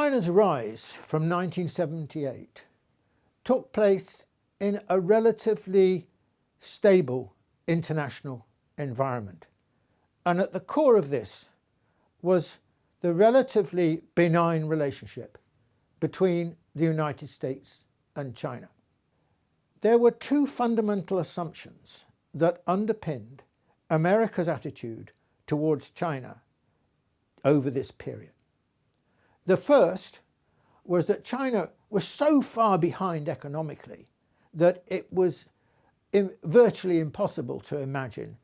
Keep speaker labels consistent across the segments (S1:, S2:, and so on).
S1: China's rise from 1978 took place in a relatively stable international environment. And at the core of this was the relatively benign relationship between the United States and China. There were two fundamental assumptions that underpinned America's attitude towards China over this period. The first was that China was so far behind economically that it was virtually impossible to imagine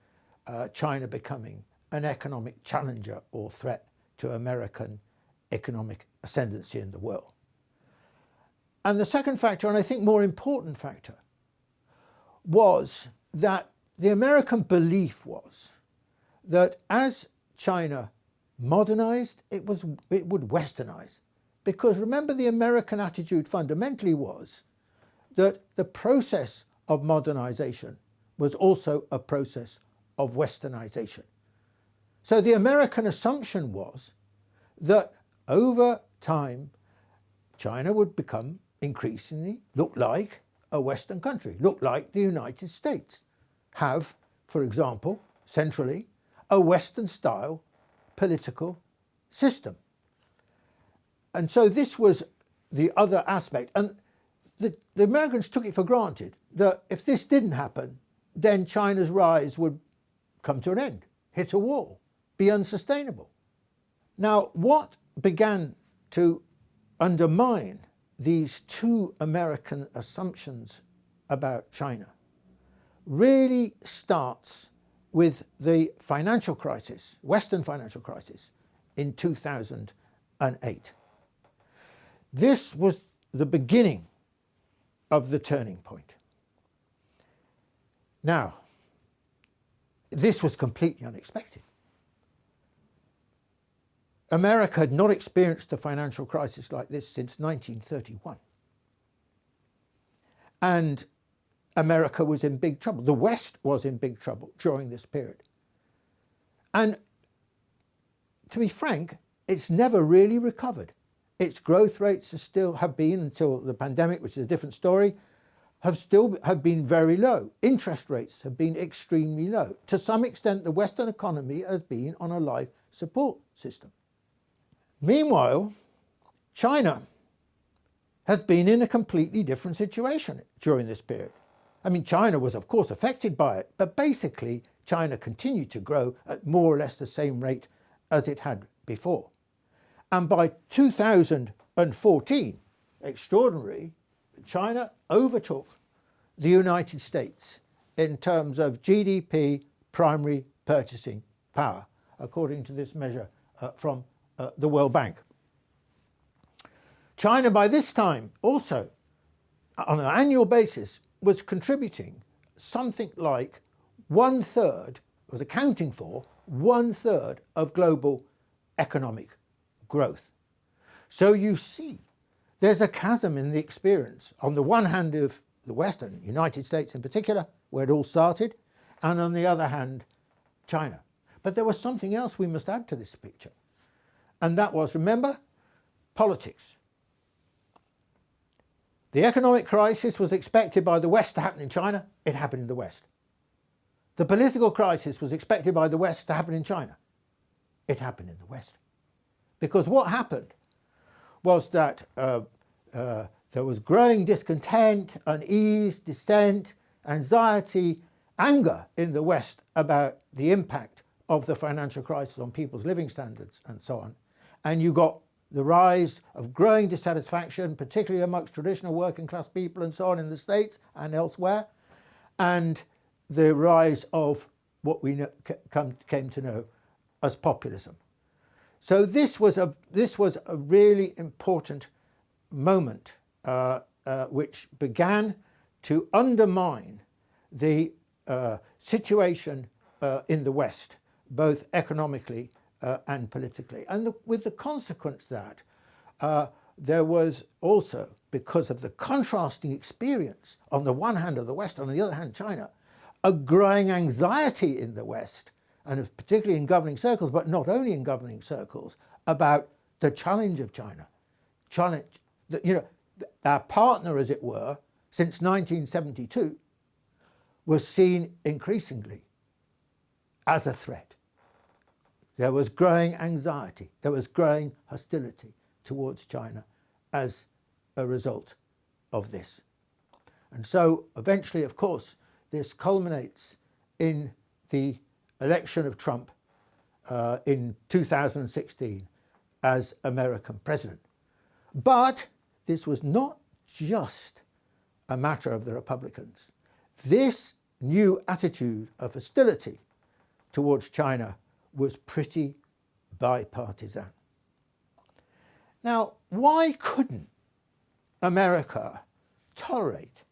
S1: China becoming an economic challenger or threat to American economic ascendancy in the world. And the second factor, and I think more important factor, was that the American belief was that as China modernized, it would westernize. Because remember, the American attitude fundamentally was that the process of modernization was also a process of westernization. So the American assumption was that over time, China would become increasingly look like a Western country, look like the United States, have, for example, centrally, a Western-style political system. And so this was the other aspect. And the Americans took it for granted that if this didn't happen, then China's rise would come to an end, hit a wall, be unsustainable. Now, what began to undermine these two American assumptions about China really starts with the financial crisis, Western financial crisis, in 2008. This was the beginning of the turning point. Now, this was completely unexpected. America had not experienced a financial crisis like this since 1931. And America was in big trouble. The West was in big trouble during this period. And to be frank, it's never really recovered. Its growth rates have been, until the pandemic, which is a different story, have been very low. Interest rates have been extremely low. To some extent, the Western economy has been on a life support system. Meanwhile, China has been in a completely different situation during this period. I mean, China was, of course, affected by it, but basically, China continued to grow at more or less the same rate as it had before. And by 2014, extraordinary, China overtook the United States in terms of GDP primary purchasing power, according to this measure from the World Bank. China, by this time, also, on an annual basis, was contributing something like 1/3, was accounting for 1/3 of global economic growth. So you see, there's a chasm in the experience, on the one hand of the Western, United States in particular, where it all started, and on the other hand, China. But there was something else we must add to this picture. And that was, remember, politics. The economic crisis was expected by the West to happen in China. It happened in the West. The political crisis was expected by the West to happen in China. It happened in the West. Because what happened was that there was growing discontent, unease, dissent, anxiety, anger in the West about the impact of the financial crisis on people's living standards and so on. And you got the rise of growing dissatisfaction, particularly amongst traditional working class people and so on in the States and elsewhere, and the rise of what we came to know as populism. So this was a really important moment which began to undermine the situation in the West, both economically and politically. And with the consequence that there was also, because of the contrasting experience, on the one hand of the West, on the other hand China, a growing anxiety in the West, and particularly in governing circles, but not only in governing circles, about the challenge of China challenge, our partner, as it were, since 1972, was seen increasingly as a threat. There was growing anxiety, there was growing hostility towards China as a result of this. And so eventually, of course, this culminates in the election of Trump in 2016 as American president. But this was not just a matter of the Republicans. This new attitude of hostility towards China was pretty bipartisan. Now, why couldn't America tolerate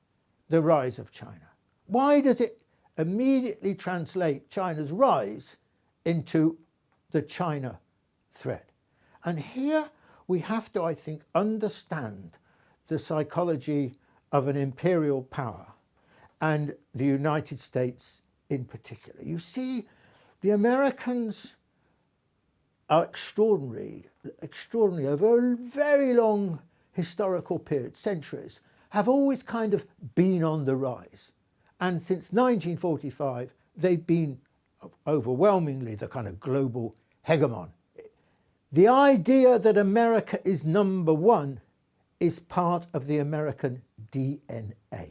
S1: the rise of China? Why does it immediately translate China's rise into the China threat? And here we have to, I think, understand the psychology of an imperial power, and the United States in particular. You see, the Americans are extraordinary over a very long historical period, centuries, have always kind of been on the rise. And since 1945, they've been overwhelmingly the kind of global hegemon. The idea that America is number one is part of the American DNA.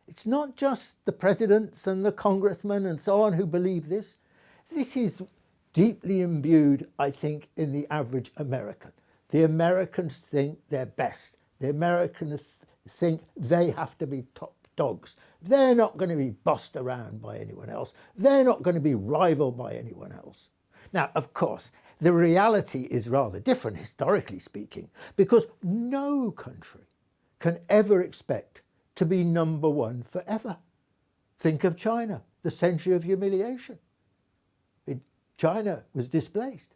S1: It's not just the presidents and the congressmen and so on who believe this. This is deeply imbued, I think, in the average American. The Americans think they're best. The Americans think they have to be top dogs. They're not going to be bossed around by anyone else. They're not going to be rivaled by anyone else. Now, of course, the reality is rather different, historically speaking, because no country can ever expect to be number one forever. Think of China, the century of humiliation. China was displaced.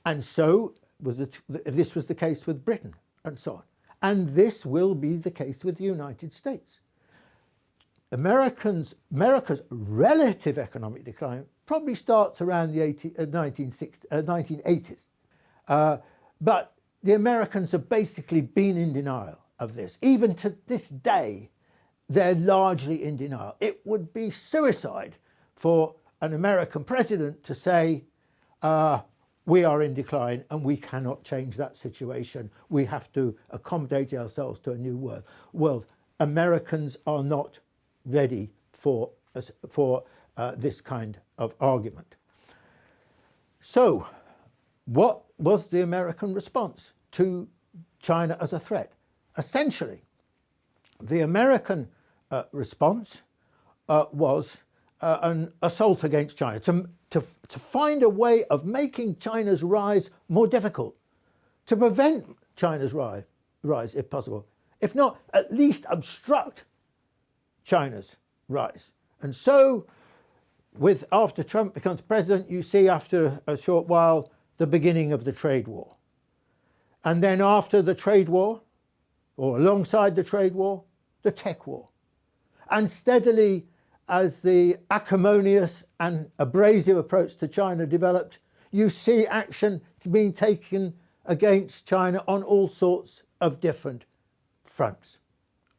S1: And so this was the case with Britain and so on. And this will be the case with the United States. America's relative economic decline probably starts around the 1980s. But the Americans have basically been in denial of this. Even to this day, they're largely in denial. It would be suicide for an American president to say, we are in decline and we cannot change that situation. We have to accommodate ourselves to a new world. Americans are not ready for this kind of argument. So, what was the American response to China as a threat? Essentially, the American response was an assault against China, to find a way of making China's rise more difficult, to prevent China's rise if possible, if not at least obstruct China's rise. And so, after Trump becomes president, you see after a short while the beginning of the trade war. And then after the trade war, or alongside the trade war, the tech war. And steadily, as the acrimonious and abrasive approach to China developed, you see action being taken against China on all sorts of different fronts.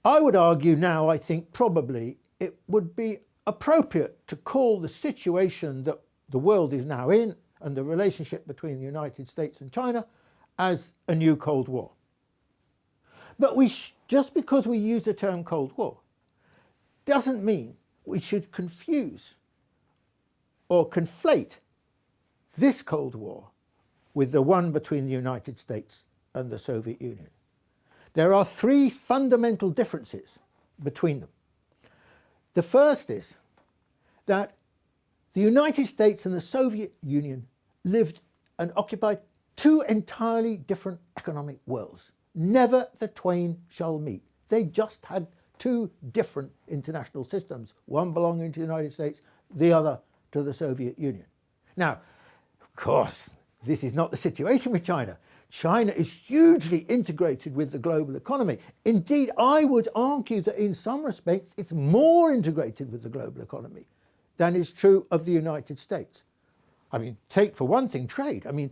S1: I would argue now, I think probably it would be appropriate to call the situation that the world is now in and the relationship between the United States and China as a new Cold War. But just because we use the term Cold War doesn't mean we should confuse or conflate this Cold War with the one between the United States and the Soviet Union. There are three fundamental differences between them. The first is that the United States and the Soviet Union lived and occupied two entirely different economic worlds. Never the twain shall meet. They just had two different international systems, one belonging to the United States, the other to the Soviet Union. Now, of course, this is not the situation with China. China is hugely integrated with the global economy. Indeed, I would argue that in some respects it's more integrated with the global economy than is true of the United States. I mean, take for one thing trade. I mean,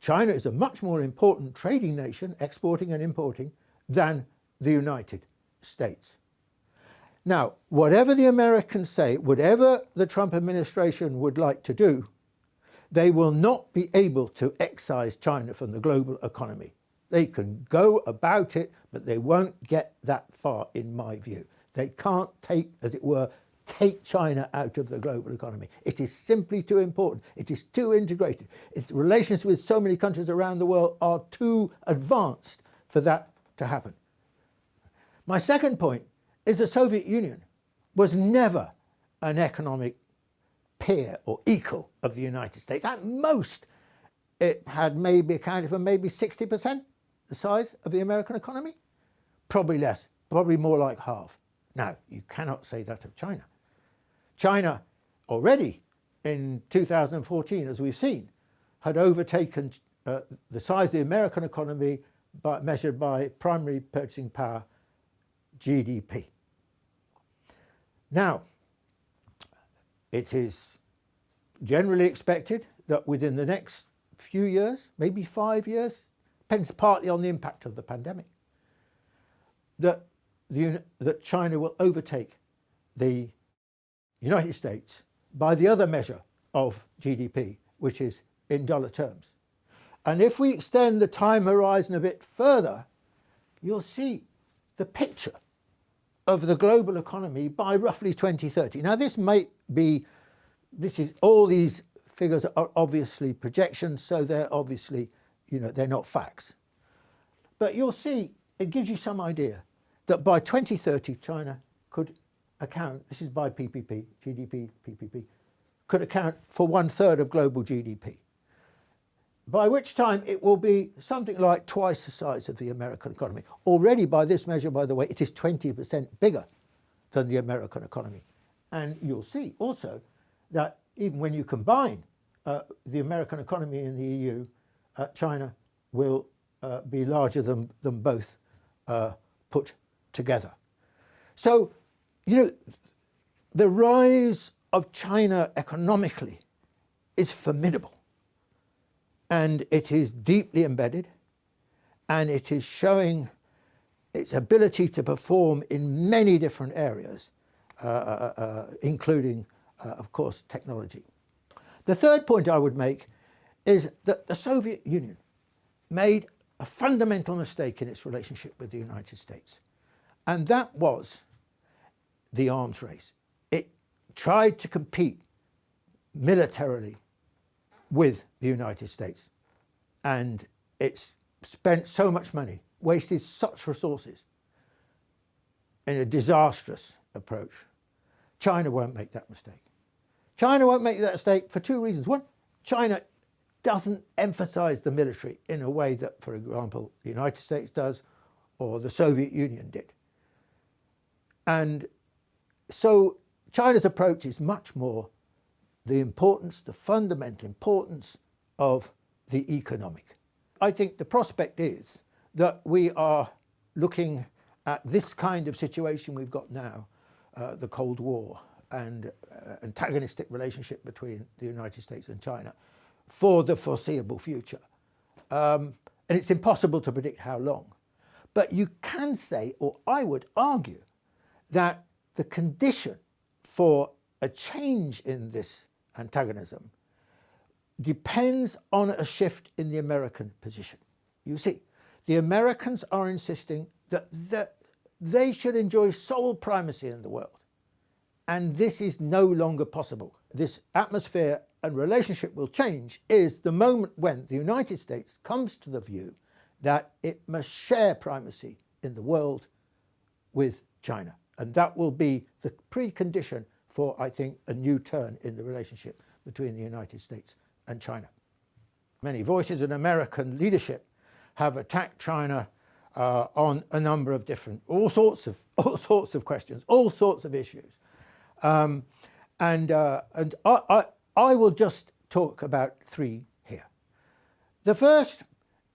S1: China is a much more important trading nation, exporting and importing, than the United States. Now, whatever the Americans say, whatever the Trump administration would like to do, they will not be able to excise China from the global economy. They can go about it, but they won't get that far, in my view. They can't take, as it were, take China out of the global economy. It is simply too important. It is too integrated. Its relations with so many countries around the world are too advanced for that to happen. My second point is the Soviet Union was never an economic peer or equal of the United States. At most, it had maybe accounted for maybe 60% the size of the American economy. Probably less, probably more like half. Now, you cannot say that of China. China already in 2014, as we've seen, had overtaken the size of the American economy measured by primary purchasing power, GDP. Now, it is generally expected that within the next few years, maybe 5 years, depends partly on the impact of the pandemic, that China will overtake the United States by the other measure of GDP, which is in dollar terms. And if we extend the time horizon a bit further, you'll see the picture of the global economy by roughly 2030. Now, all these figures are obviously projections, so they're obviously, they're not facts. But you'll see, it gives you some idea that by 2030, China could account, this is by PPP, GDP, PPP, could account for 1/3 of global GDP. By which time it will be something like twice the size of the American economy. Already by this measure, by the way, it is 20% bigger than the American economy. And you'll see also that even when you combine the American economy and the EU, China will be larger than both put together. So, the rise of China economically is formidable. And it is deeply embedded, and it is showing its ability to perform in many different areas, including, of course, technology. The third point I would make is that the Soviet Union made a fundamental mistake in its relationship with the United States, and that was the arms race. It tried to compete militarily with the United States, and it's spent so much money, wasted such resources in a disastrous approach. China won't make that mistake. China won't make that mistake for two reasons. One, China doesn't emphasize the military in a way that, for example, the United States does or the Soviet Union did. And so China's approach is much more the fundamental importance of the economic. I think the prospect is that we are looking at this kind of situation we've got now, the Cold War and antagonistic relationship between the United States and China for the foreseeable future. And it's impossible to predict how long. But you can say, or I would argue, that the condition for a change in this antagonism depends on a shift in the American position. You see, the Americans are insisting that they should enjoy sole primacy in the world. And this is no longer possible. This atmosphere and relationship will change is the moment when the United States comes to the view that it must share primacy in the world with China. And that will be the precondition for, I think, a new turn in the relationship between the United States and China. Many voices in American leadership have attacked China on a number of different, all sorts of questions, all sorts of issues. And I will just talk about three here. The first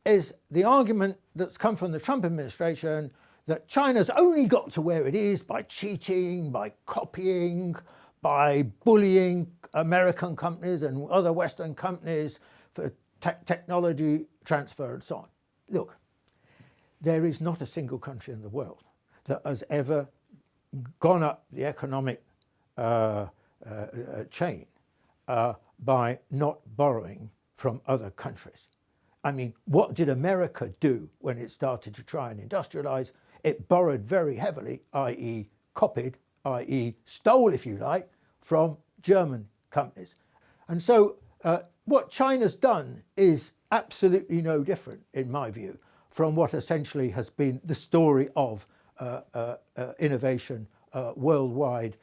S1: is the argument that's come from the Trump administration that China's only got to where it is by cheating, by copying, by bullying American companies and other Western companies for technology transfer and so on. Look, there is not a single country in the world that has ever gone up the economic chain by not borrowing from other countries. I mean, what did America do when it started to try and industrialize? It borrowed very heavily, i.e. copied, i.e. stole, if you like, from German companies. And so what China's done is absolutely no different, in my view, from what essentially has been the story of innovation worldwide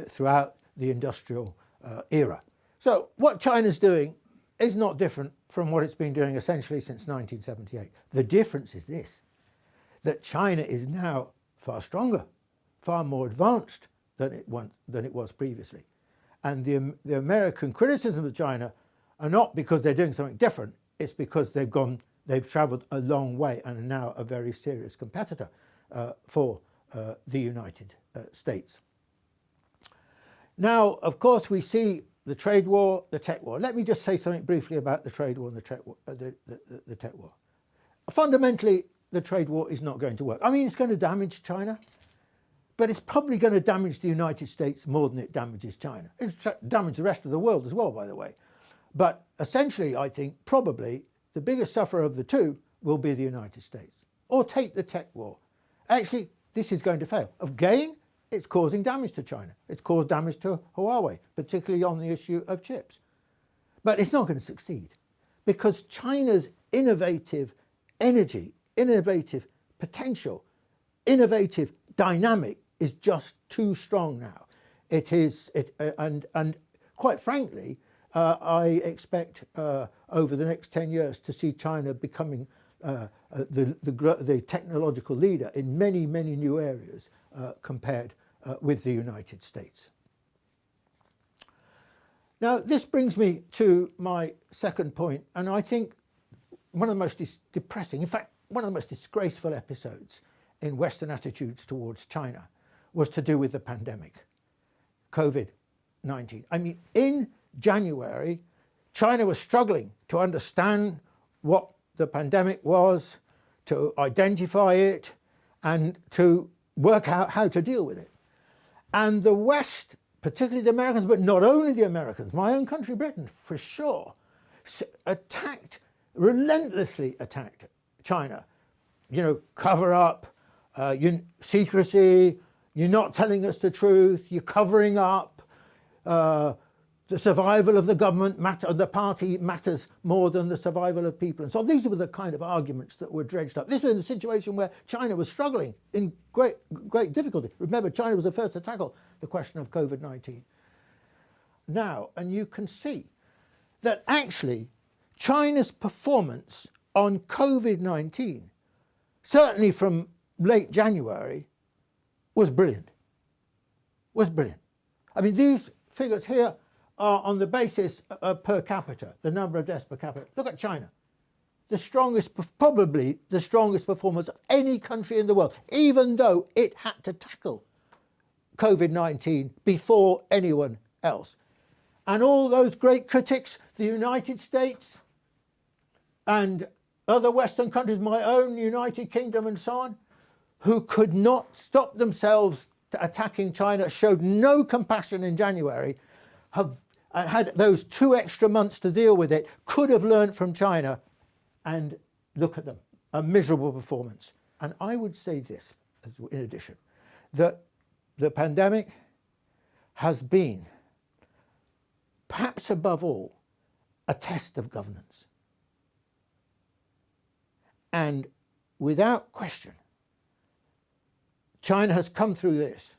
S1: throughout the industrial era. So what China's doing is not different from what it's been doing essentially since 1978. The difference is this, that China is now far stronger, far more advanced than it was previously. And the American criticism of China are not because they're doing something different, it's because they've travelled a long way and are now a very serious competitor for the United States. Now, of course, we see the trade war, the tech war. Let me just say something briefly about the trade war and the tech war. Fundamentally, the trade war is not going to work. I mean, it's going to damage China, but it's probably going to damage the United States more than it damages China. It's damaged the rest of the world as well, by the way. But essentially, I think probably the biggest sufferer of the two will be the United States. Or take the tech war. Actually, this is going to fail. Again, it's causing damage to China. It's caused damage to Huawei, particularly on the issue of chips. But it's not going to succeed because China's innovative energy, innovative potential, innovative dynamic is just too strong now. And quite frankly, I expect over the next 10 years to see China becoming the technological leader in many, many new areas compared with the United States. Now, this brings me to my second point, and I think one of the most depressing, in fact, one of the most disgraceful episodes in Western attitudes towards China was to do with the pandemic, COVID-19. I mean, in January, China was struggling to understand what the pandemic was, to identify it, and to work out how to deal with it. And the West, particularly the Americans, but not only the Americans, my own country, Britain, for sure, relentlessly attacked China. You know, cover up, secrecy, you're not telling us the truth, you're covering up, the survival of the government, the party matters more than the survival of people. And so these were the kind of arguments that were dredged up. This was in a situation where China was struggling in great difficulty. Remember, China was the first to tackle the question of COVID-19. Now, and you can see that actually China's performance on COVID-19, certainly from late January, was brilliant. I mean, these figures here are on the basis of per capita, the number of deaths per capita. Look at China. Probably the strongest performance of any country in the world, even though it had to tackle COVID-19 before anyone else. And all those great critics, the United States and other Western countries, my own United Kingdom and so on, who could not stop themselves attacking China, showed no compassion in January, have had those 2 extra months to deal with it, could have learned from China, and look at them, a miserable performance. And I would say this, in addition, that the pandemic has been, perhaps above all, a test of governance. And without question, China has come through this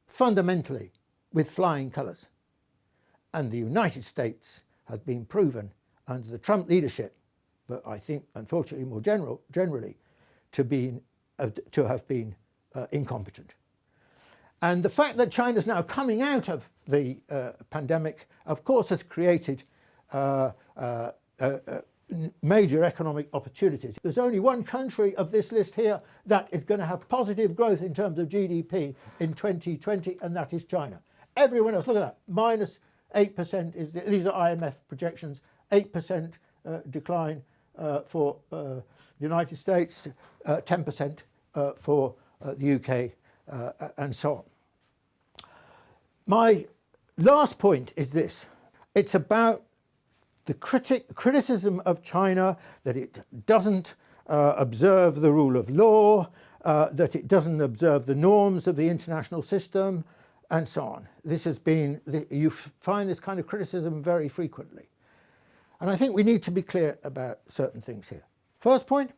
S1: fundamentally with flying colours. And the United States has been proven under the Trump leadership, but I think, unfortunately, more generally, to have been incompetent. And the fact that China's now coming out of the pandemic, of course, has created major economic opportunities. There's only one country of this list here that is going to have positive growth in terms of GDP in 2020, and that is China. Everyone else, look at that, minus 8% these are IMF projections, 8% decline for the United States, 10% for the UK, and so on. My last point is this. It's about the criticism of China, that it doesn't observe the rule of law, that it doesn't observe the norms of the international system, and so on. This has been, you find this kind of criticism very frequently. And I think we need to be clear about certain things here. First point,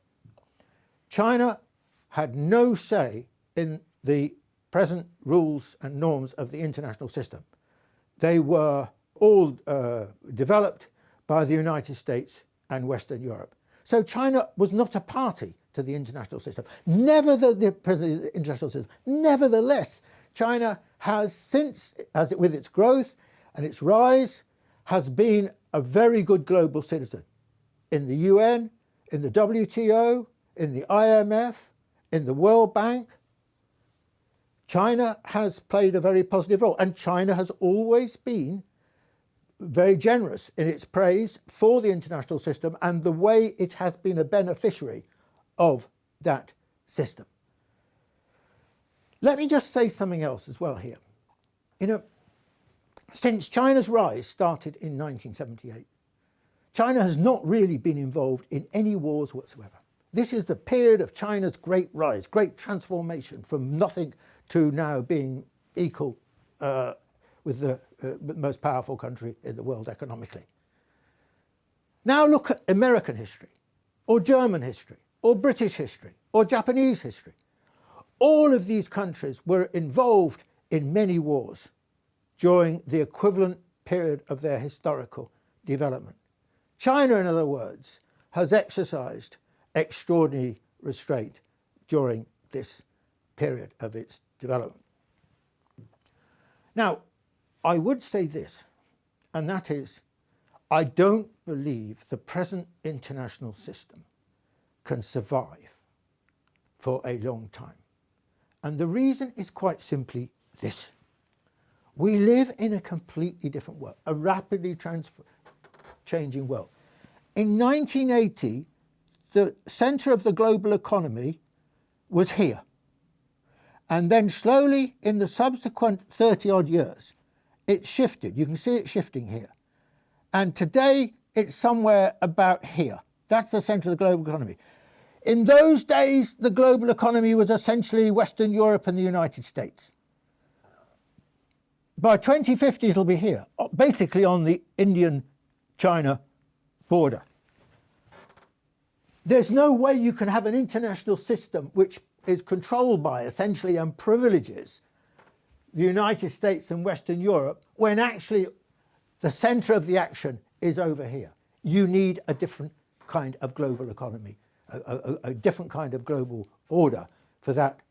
S1: China had no say in the present rules and norms of the international system. They were all developed by the United States and Western Europe. So China was not a party to the international system. Nevertheless, China has since, with its growth and its rise, has been a very good global citizen in the UN, in the WTO, in the IMF, in the World Bank. China has played a very positive role, and China has always been very generous in its praise for the international system and the way it has been a beneficiary of that system. Let me just say something else as well here. You know, since China's rise started in 1978, China has not really been involved in any wars whatsoever. This is the period of China's great rise, great transformation from nothing to now being equal with the most powerful country in the world economically. Now look at American history, or German history, or British history, or Japanese history. All of these countries were involved in many wars during the equivalent period of their historical development. China, in other words, has exercised extraordinary restraint during this period of its development. Now, I would say this, and that is, I don't believe the present international system can survive for a long time. And the reason is quite simply this. We live in a completely different world, a rapidly changing world. In 1980, the centre of the global economy was here. And then slowly, in the subsequent 30-odd years, it shifted. You can see it shifting here. And today, it's somewhere about here. That's the centre of the global economy. In those days, the global economy was essentially Western Europe and the United States. By 2050, it'll be here, basically on the Indian-China border. There's no way you can have an international system which is controlled by, essentially, and privileges the United States and Western Europe when actually the centre of the action is over here. You need a different kind of global economy, a different kind of global order for that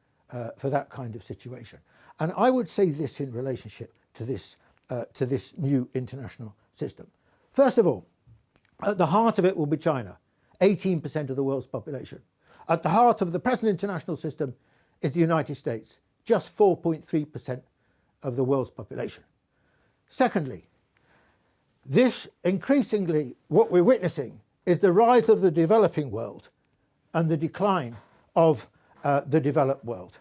S1: kind of situation. And I would say this in relationship to this new international system. First of all, at the heart of it will be China, 18% of the world's population. At the heart of the present international system is the United States, just 4.3% of the world's population. Secondly, this increasingly, what we're witnessing is the rise of the developing world and the decline of the developed world.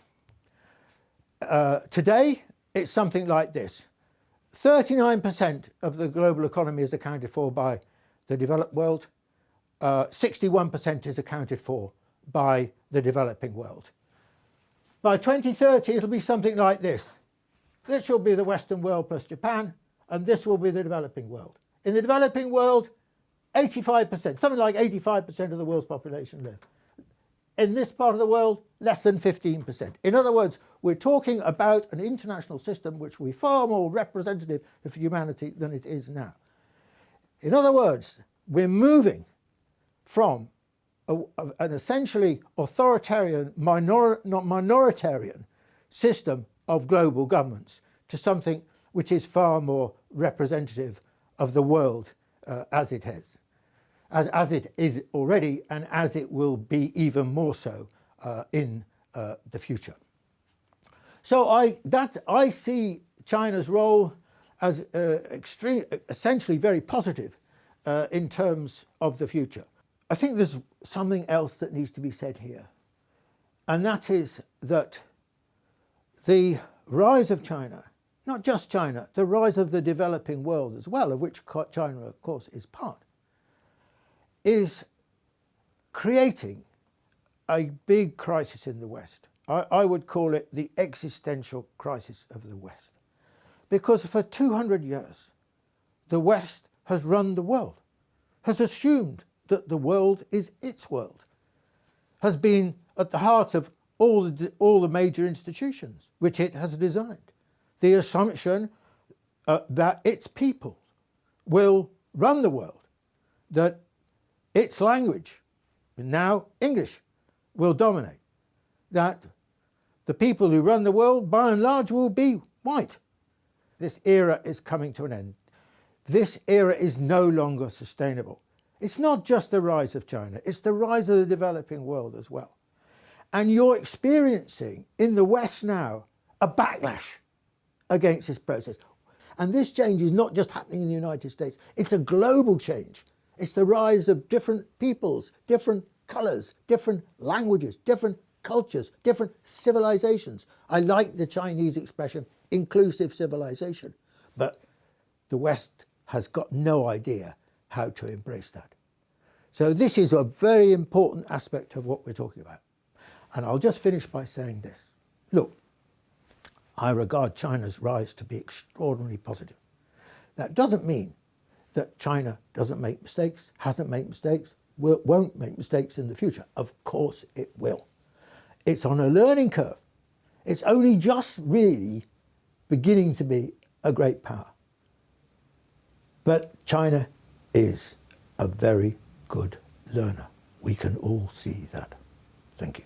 S1: Today, it's something like this. 39% of the global economy is accounted for by the developed world. 61% is accounted for by the developing world. By 2030, it'll be something like this. This will be the Western world plus Japan, and this will be the developing world. In the developing world, 85%, something like 85% of the world's population live. In this part of the world, less than 15%. In other words, we're talking about an international system which will be far more representative of humanity than it is now. In other words, we're moving from an essentially authoritarian, minoritarian system of global governments to something which is far more representative of the world as it is already, and as it will be even more so in the future. So I see China's role as essentially very positive in terms of the future. I think there's something else that needs to be said here, and that is that the rise of China, not just China, the rise of the developing world as well, of which China, of course, is part, is creating a big crisis in the West. I would call it the existential crisis of the West. Because for 200 years, the West has run the world, has assumed that the world is its world, has been at the heart of all the major institutions which it has designed. The assumption that its people will run the world, that its language, now English, will dominate, that the people who run the world by and large will be white. This era is coming to an end. This era is no longer sustainable. It's not just the rise of China, it's the rise of the developing world as well. And you're experiencing in the West now a backlash against this process. And this change is not just happening in the United States, it's a global change. It's the rise of different peoples, different colours, different languages, different cultures, different civilizations. I like the Chinese expression, inclusive civilization, but the West has got no idea how to embrace that. So this is a very important aspect of what we're talking about. And I'll just finish by saying this. Look, I regard China's rise to be extraordinarily positive. That doesn't mean that China doesn't make mistakes, hasn't made mistakes, won't make mistakes in the future. Of course it will. It's on a learning curve. It's only just really beginning to be a great power. But China is a very good learner. We can all see that. Thank you.